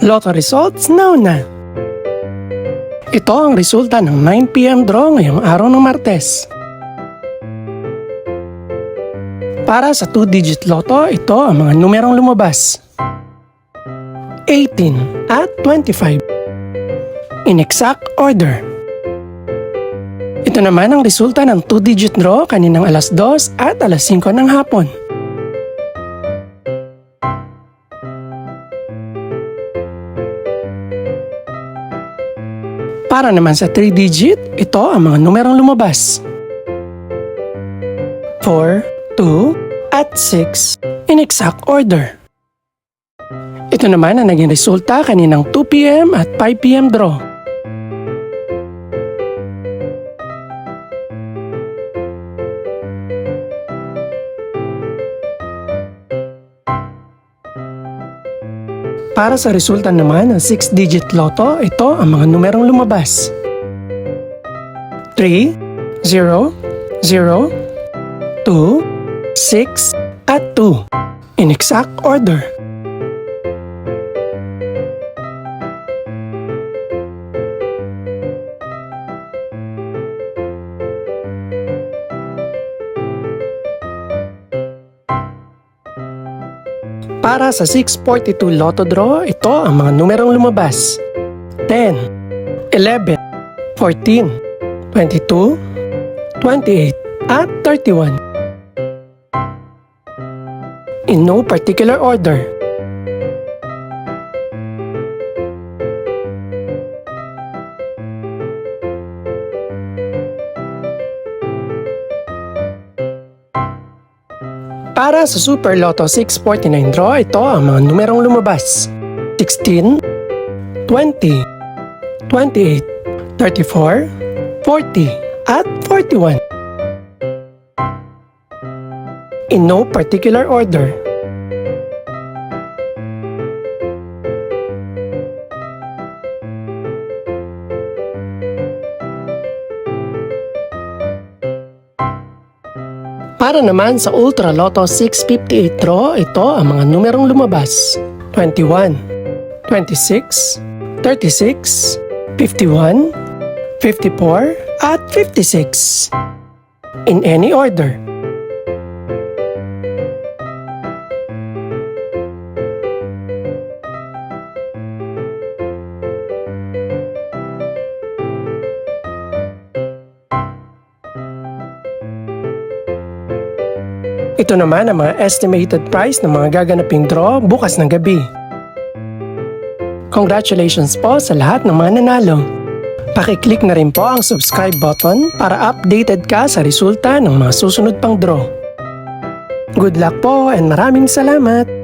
Lotto results now na! Ito ang resulta ng 9 PM draw ngayong araw ng Martes. Para sa 2-digit lotto, ito ang mga numerong lumabas. 18 at 25. In exact order. Ito naman ang resulta ng 2-digit draw kaninang alas 2 at alas 5 ng hapon. Para naman sa 3-digit, ito ang mga numerong lumabas. 4, 2, at 6 in exact order. Ito naman ang naging resulta kaninang 2 PM at 5 PM draw. Para sa resulta naman ng 6-digit lotto, ito ang mga numerong lumabas. 3, 0, 0, 2, 6, at 2 in exact order. Para sa 642 Lotto Draw, ito ang mga numerong lumabas. 10, 11, 14, 22, 28, at 31. In no particular order. Para sa Super Lotto 649 draw, ito ang mga numerong lumabas. 16, 20, 28, 34, 40, at 41. In no particular order. Para naman sa Ultra Lotto 658 draw, ito ang mga numerong lumabas. 21, 26, 36, 51, 54, at 56. In any order. Ito naman ang mga estimated price ng mga gaganaping draw bukas ng gabi. Congratulations po sa lahat ng mga nanalo. Pakiclick na rin po ang subscribe button para updated ka sa resulta ng mga susunod pang draw. Good luck po and maraming salamat!